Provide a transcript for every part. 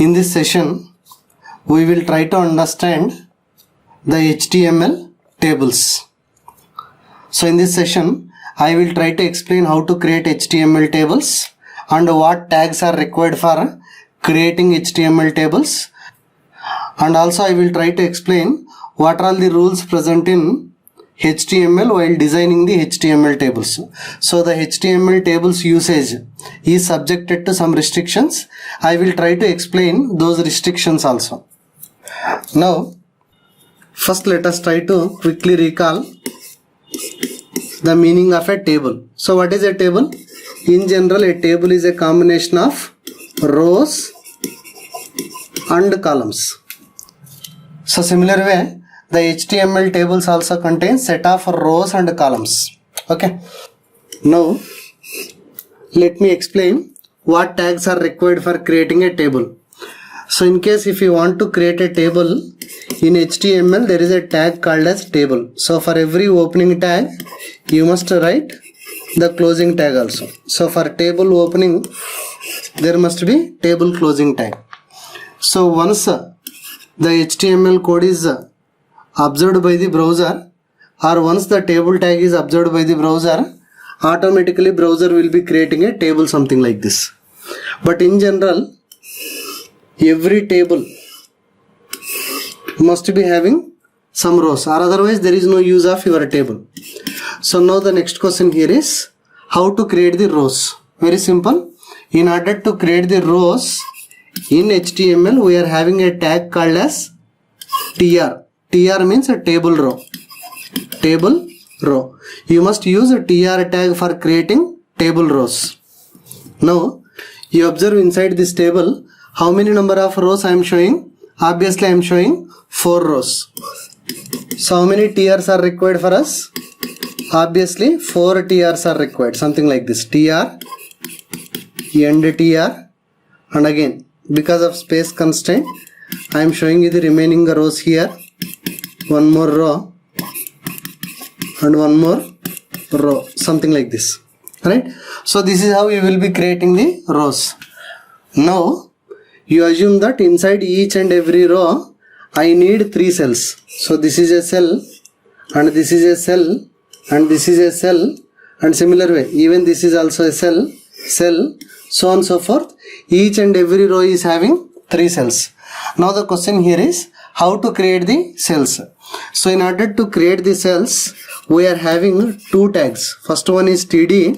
In this session, we will try to understand the HTML tables. So in this session, I will try to explain how to create HTML tables and what tags are required for creating HTML tables. And also I will try to explain what are the rules present in HTML while designing the HTML tables. So the HTML tables usage is subjected to some restrictions. I will try to explain those restrictions also. Now, first let us try to quickly recall the meaning of a table. So what is a table? In general, a table is a combination of rows and columns. So similar way, the HTML tables also contain set of rows and columns. Okay. Now, let me explain what tags are required for creating a table. So in case if you want to create a table in HTML, there is a tag called as table. So for every opening tag, you must write the closing tag also. So for table opening, there must be table closing tag. So once the HTML code is observed by the browser, or once the table tag is observed by the browser, automatically browser will be creating a table something like this. But in general, every table must be having some rows, or otherwise there is no use of your table. So now the next question here is how to create the rows. Very simple. In order to create the rows in HTML, we are having a tag called as tr. tr means a table row. Table row. You must use a tr tag for creating table rows. Now you observe inside this table how many number of rows I am showing. Obviously I am showing 4 rows. So how many trs are required for us? Obviously 4 trs are required, something like this. Tr, end tr, and again because of space constraint I am showing you the remaining rows here. One more row and one more row, something like this, right? So this is how you will be creating the rows. Now you assume that inside each and every row I need 3 cells. So this is a cell, and this is a cell, and this is a cell, and similar way even this is also a cell, so on and so forth. Each and every row is having 3 cells. Now the question here is how to create the cells. So in order to create the cells, we are having 2 tags. First one is td.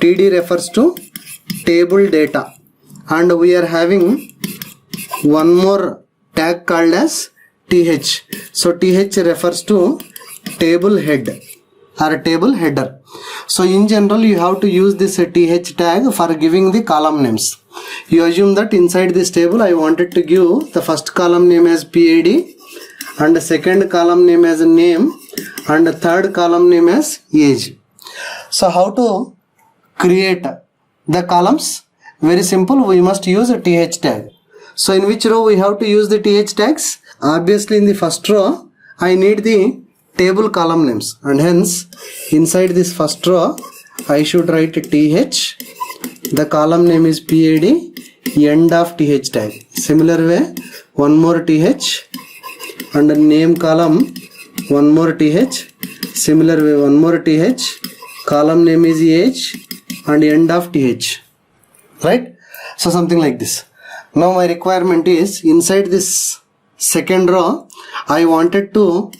td refers to table data, and we are having one more tag called as th. So th refers to table head or table header. So in general you have to use this th tag for giving the column names. You assume that inside this table I wanted to give the first column name as PID, and the second column name as name, and the third column name as age. So how to create the columns? Very simple, we must use a th tag. So in which row we have to use the th tags? Obviously in the first row I need the table column names, and hence inside this first row I should write th. The column name is PID, end of th tag. Similar way one more th, and the name column one more th. Similar way one more th, column name is age, and end of th, right? So something like this. Now my requirement is inside this second row I wanted to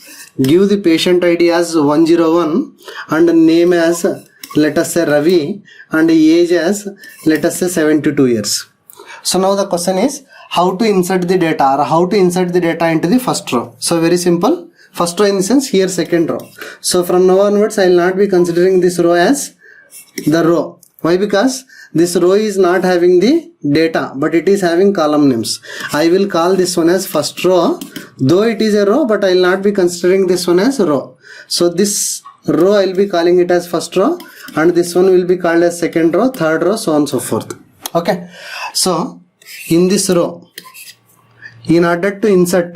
give the patient ID as 101 and name as let us say Ravi, and age as let us say 72 years. So now the question is how to insert the data, or how to insert the data into the first row. So very simple. First row in the sense here second row. So from now onwards I will not be considering this row as the row. Why? Because this row is not having the data, but it is having column names. I will call this one as first row, though it is a row, but I will not be considering this one as row. So this row I will be calling it as first row, and this one will be called as second row, third row, so on and so forth. Okay. So in this row, in order to insert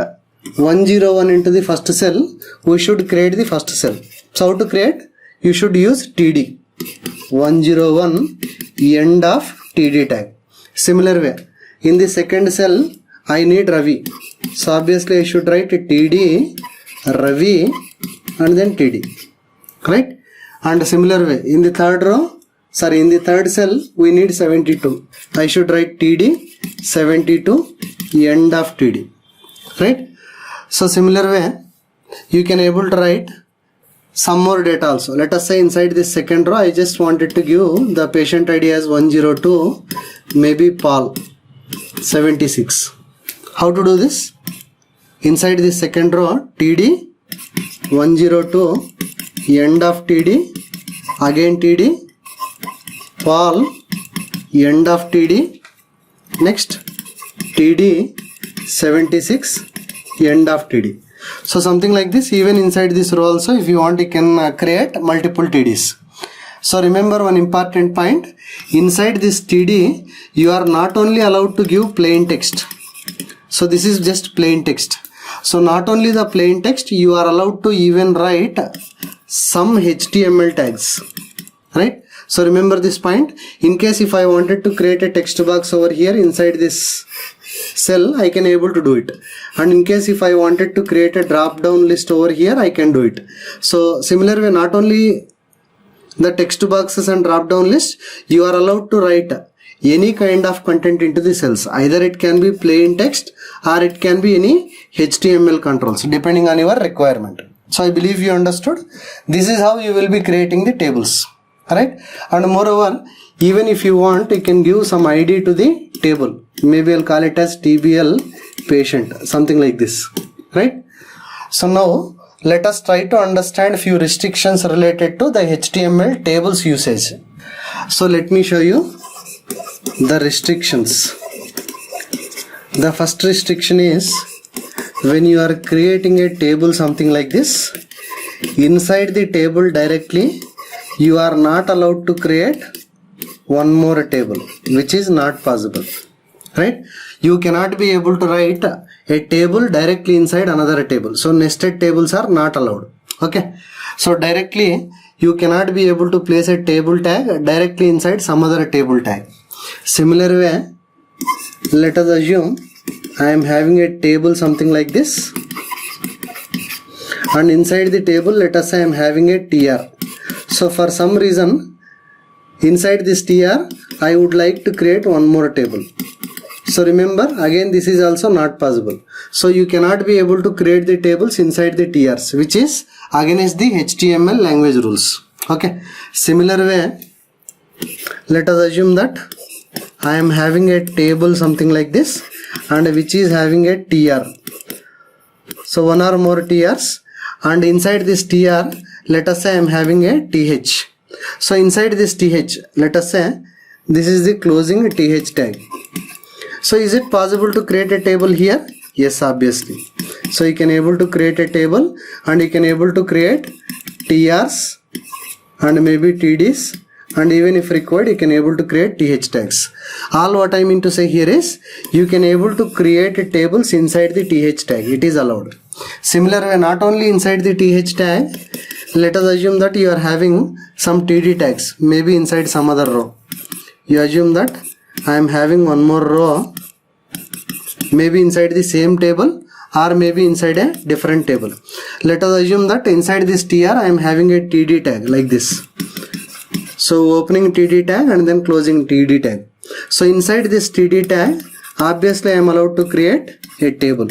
101 into the first cell, we should create the first cell. So how to create? You should use td. 101 end of td tag. Similar way in the second cell I need Ravi. So obviously I should write TD, Ravi and then TD. Right? And similar way, in the third row, in the third cell we need 72. I should write TD, 72, end of TD. Right? So similar way, you can able to write some more data also. Let us say inside this second row, I just wanted to give the patient ID as 102, maybe Paul, 76. How to do this? Inside this second row, TD, 102, end of TD, again TD, Paul, end of TD, next TD, 76, end of TD. So something like this. Even inside this row also, if you want, you can create multiple TDs. So remember one important point, inside this TD you are not only allowed to give plain text. So this is just plain text. So not only the plain text, you are allowed to even write some HTML tags, right? So remember this point. In case if I wanted to create a text box over here inside this cell, I can able to do it. And in case if I wanted to create a drop down list over here, I can do it. So similar way, not only the text boxes and drop down list, you are allowed to write any kind of content into the cells. Either it can be plain text or it can be any HTML controls depending on your requirement. So I believe you understood. This is how you will be creating the tables. Alright, and moreover, even if you want, you can give some ID to the table. Maybe I'll call it as TBL patient, something like this, right? So now let us try to understand a few restrictions related to the HTML tables usage. So let me show you the restrictions. The first restriction is, when you are creating a table something like this, inside the table directly you are not allowed to create one more table, which is not possible, right? You cannot be able to write a table directly inside another table. So nested tables are not allowed. Okay, so directly you cannot be able to place a table tag directly inside some other table tag. Similar way, let us assume I am having a table something like this, and inside the table let us say I am having a TR. So for some reason inside this TR I would like to create one more table. So remember, again this is also not possible. So you cannot be able to create the tables inside the TRs, which is against the HTML language rules. Okay, similar way, let us assume that I am having a table something like this and which is having a TR. So one or more TRs, and inside this TR let us say I am having a TH. So inside this TH, let us say this is the closing TH tag. So is it possible to create a table here? Yes, obviously. So you can able to create a table and you can able to create TRs and maybe TDs, and even if required you can able to create TH tags. All what I mean to say here is, you can able to create tables inside the TH tag. It is allowed. Similar way, not only inside the TH tag, let us assume that you are having some TD tags, maybe inside some other row. You assume that I am having one more row, maybe inside the same table or maybe inside a different table. Let us assume that inside this TR I am having a TD tag like this. So opening TD tag and then closing TD tag. So inside this TD tag, obviously I am allowed to create a table,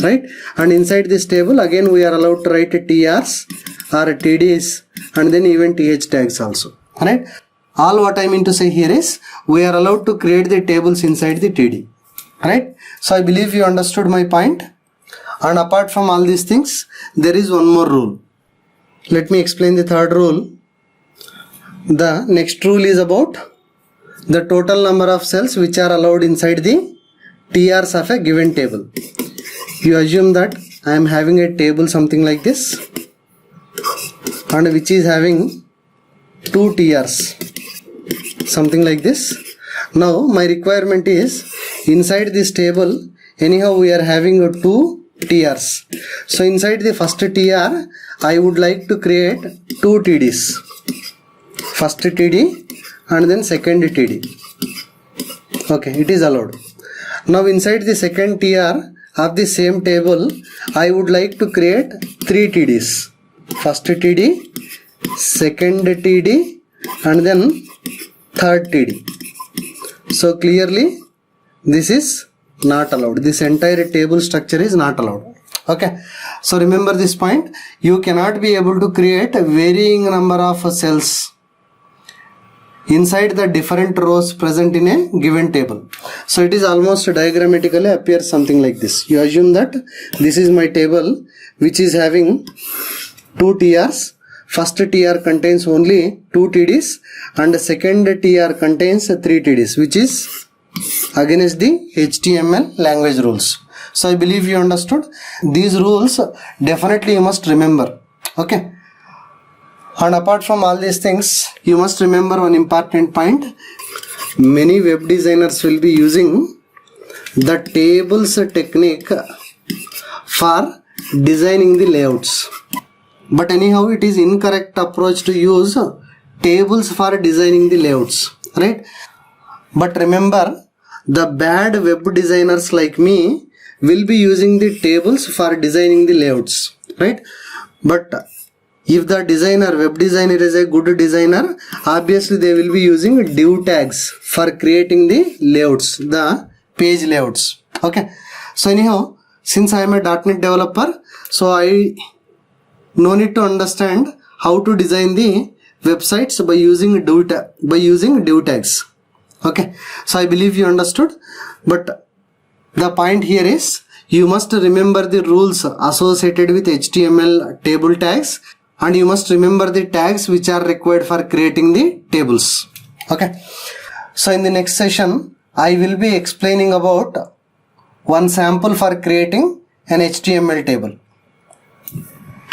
right? And inside this table again we are allowed to write TRs or TDs and then even TH tags also, right? All what I mean to say here is, we are allowed to create the tables inside the TD, right? So I believe you understood my point. And apart from all these things, there is one more rule. Let me explain the third rule. The next rule is about the total number of cells which are allowed inside the TRs of a given table. You assume that I am having a table something like this and which is having 2 TRs something like this. Now my requirement is, inside this table anyhow we are having 2 TRs. So inside the first TR I would like to create 2 TDs. First TD and then second TD. Okay, it is allowed. Now inside the second TR of the same table, I would like to create 3 TDs. First TD, second TD, and then third TD. So clearly this is not allowed. This entire table structure is not allowed. Okay, so remember this point. You cannot be able to create a varying number of cells inside the different rows present in a given table. So it is almost diagrammatically appears something like this. You assume that this is my table which is having 2 TRs. First TR contains only 2 TDs and the second TR contains 3 TDs, which is against the HTML language rules. So I believe you understood. These rules definitely you must remember. Okay. And apart from all these things, you must remember one important point. Many web designers will be using the tables technique for designing the layouts. But anyhow, it is incorrect approach to use tables for designing the layouts, right? But remember, the bad web designers like me will be using the tables for designing the layouts, right? But if the designer, web designer is a good designer, obviously they will be using div tags for creating the layouts, the page layouts. Okay. So anyhow, since I am a .NET developer, so I no need to understand how to design the websites by using div tags. Okay. So I believe you understood. But the point here is you must remember the rules associated with HTML table tags, and you must remember the tags which are required for creating the tables. Okay. So in the next session, I will be explaining about one sample for creating an HTML table.